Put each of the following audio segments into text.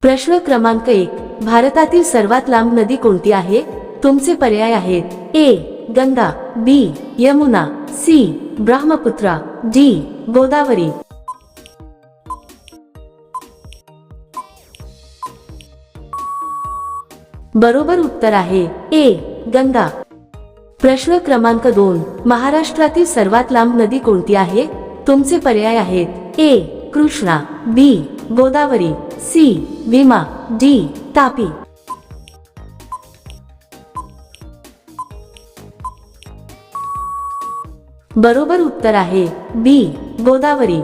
प्रश्न क्रमांक 1. भारतातील सर्वात लांब नदी कोणती आहे? तुमचे पर्याय आहेत ए. गंगा, बी. यमुना, सी. ब्रह्मपुत्रा, डी. गोदावरी. बरोबर उत्तर आहे ए. गंगा. प्रश्न क्रमांक 2. महाराष्ट्रातील सर्वात लांब नदी कोणती आहे? तुमचे पर्याय आहेत ए. कृष्णा, बी. गोदावरी, सी. भीमा, डी. तापी. बरोबर उत्तर आहे बी. गोदावरी.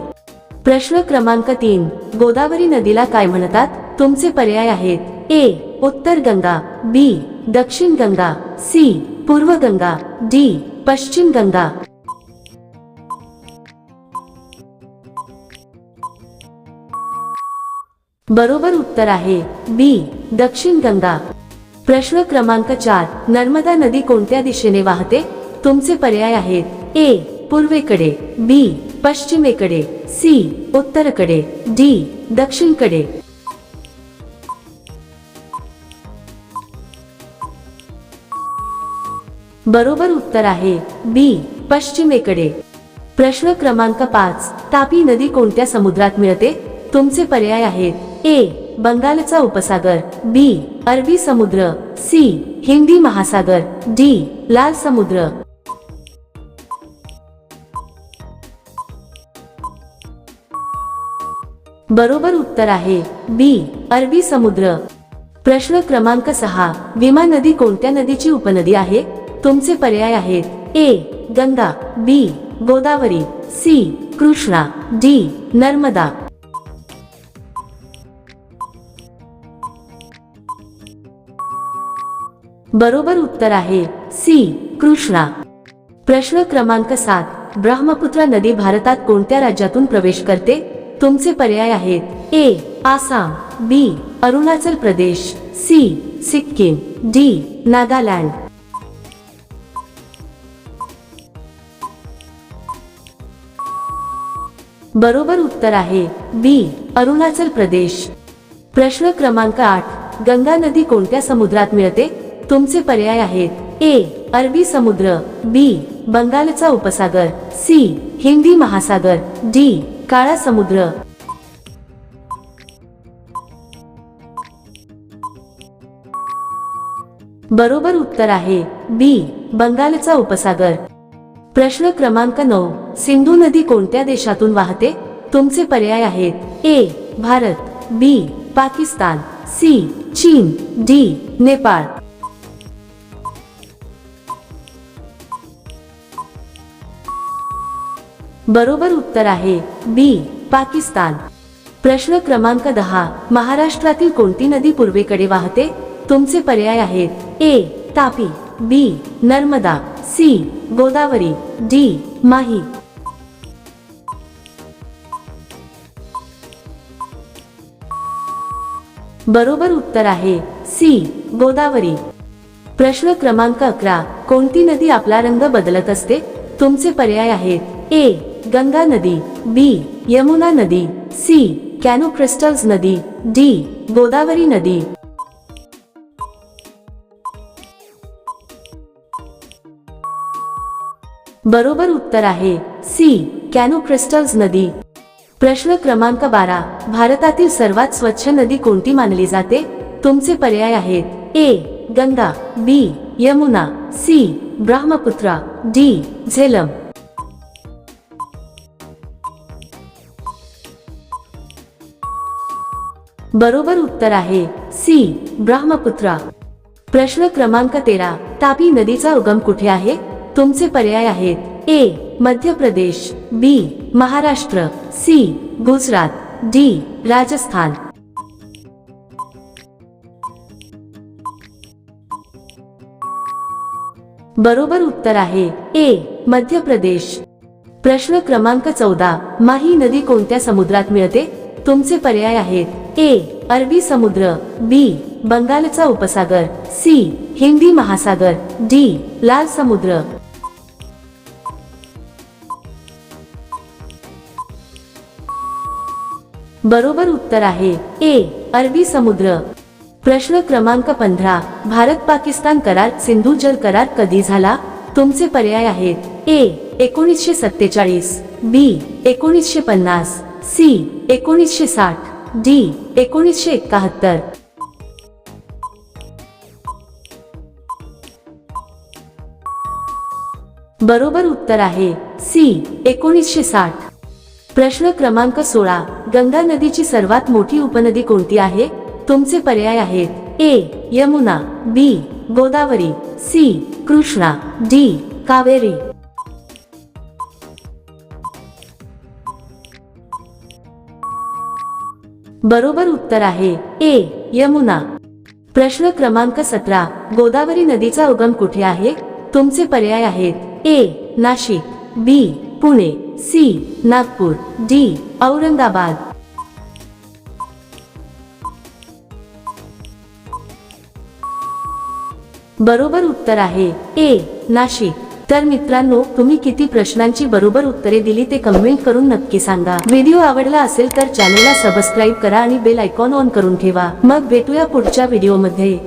प्रश्न क्रमांक 3. गोदावरी नदीला काय म्हणतात? तुमचे पर्याय आहेत ए. उत्तर गंगा, बी. दक्षिण गंगा, सी. पूर्व गंगा, डी. पश्चिम गंगा. बरोबर उत्तर आहे बी. दक्षिण गंगा. प्रश्न क्रमांक 4. नर्मदा नदी कोणत्या दिशेने वाहते? तुमचे पर्याय आहेत ए. पूर्वेकडे, बी. पश्चिमेकडे, सी. उत्तरेकडे, डी. दक्षिणेकडे. बरोबर उत्तर आहे बी. पश्चिमेकडे. प्रश्न क्रमांक 5. तापी नदी कोणत्या समुद्रात मिळते? तुमचे पर्याय आहेत ए. बंगालचा उपसागर, बी. अरबी समुद्र, सी. हिंदी महासागर, डी. लाल समुद्र. बरोबर उत्तर आहे बी. अरबी समुद्र. प्रश्न क्रमांक 6. भीमा नदी कोणत्या नदीची उपनदी आहे? तुमचे पर्याय आहेत ए. गंगा, बी. गोदावरी, सी. कृष्णा, डी. नर्मदा. बरोबर उत्तर आहे सी. कृष्णा. प्रश्न क्रमांक 7. ब्रह्मपुत्रा नदी भारतात कोणत्या राज्यातून प्रवेश करते? तुमचे पर्याय आहेत ए. आसाम, बी. अरुणाचल प्रदेश, सी. सिक्कीम, डी. नागालँड. बरोबर उत्तर आहे बी. अरुणाचल प्रदेश. प्रश्न क्रमांक 8. गंगा नदी कोणत्या समुद्रात मिळते? तुमचे पर्याय आहेत ए. अरबी समुद्र, बी. बंगालचा उपसागर, सी. हिंदी महासागर, डी. काळा समुद्र. बरोबर उत्तर आहे बी. बंगालचा उपसागर. प्रश्न क्रमांक 9. सिंधू नदी कोणत्या देशातून वाहते? तुमचे पर्याय आहेत ए. भारत, बी. पाकिस्तान, सी. चीन, डी. नेपाळ. बरोबर उत्तर आहे बी. पाकिस्तान. प्रश्न क्रमांक 10. महाराष्ट्रातील कोणती नदी पूर्वेकडे वाहते? तुमचे पर्याय आहेत ए. तापी, बी. नर्मदा, सी. गोदावरी, डी. माही. बरोबर उत्तर आहे सी. गोदावरी. प्रश्न क्रमांक 11. कोणती नदी आपला रंग बदलत असते? तुमचे पर्याय आहेत ए. गंगा नदी, बी. यमुना नदी, सी. कॅनो क्रिस्टल्स नदी, डी. गोदावरी नदी. बरोबर उत्तर आहे सी. कॅनो क्रिस्टल्स नदी. प्रश्न क्रमांक 12. भारतातील सर्वात स्वच्छ नदी कोणती मानली जाते? तुमचे पर्याय आहेत ए. गंगा, बी. यमुना, सी. ब्रह्मपुत्रा, डी. झेलम. बरोबर उत्तर आहे सी. ब्रह्मपुत्रा. प्रश्न क्रमांक 13. तापी नदीचा उगम कुठे आहे? तुमचे पर्याय आहेत ए. मध्य प्रदेश, बी. महाराष्ट्र, सी. गुजरात, डी. राजस्थान. बरोबर उत्तर आहे ए. मध्य प्रदेश. प्रश्न क्रमांक 14. माही नदी कोणत्या समुद्रात मिळते? तुमचे पर्याय आहेत ए. अरबी समुद्र, बी. बंगालचा उपसागर, सी. हिंदी महासागर, डी. लाल समुद्र. बरोबर उत्तर आहे ए अरबी समुद्र. प्रश्न क्रमांक 15 भारत पाकिस्तान करार सिंधू जल करार कधी झाला? तुमचे पर्याय आहेत ए 1947, बी 1950, सी 1960, डी 1971. बरोबर उत्तर आहे सी 1960. प्रश्न क्रमांक 16 गंगा नदीची सर्वात मोठी उपनदी कोणती आहे? तुमचे पर्याय आहेत ए यमुना, बी गोदावरी, सी कृष्णा, डी कावेरी. बरोबर उत्तर आहे ए यमुना. प्रश्न क्रमांक 17 गोदावरी नदीचा उगम कुठे आहे? तुमचे पर्याय आहेत ए नाशिक, बी पुणे, सी नागपूर, डी औरंगाबाद. बरोबर उत्तर आहे ए नाशिक. तर मित्रांनो, तुम्ही किती प्रश्नांची बरोबर उत्तरे दिली ते कमेंट करून नक्की सांगा. व्हिडिओ आवडला असेल तर चॅनलला सबस्क्राईब करा आणि बेल आयकॉन ऑन करून ठेवा. मग भेटूया पुढच्या व्हिडिओमध्ये.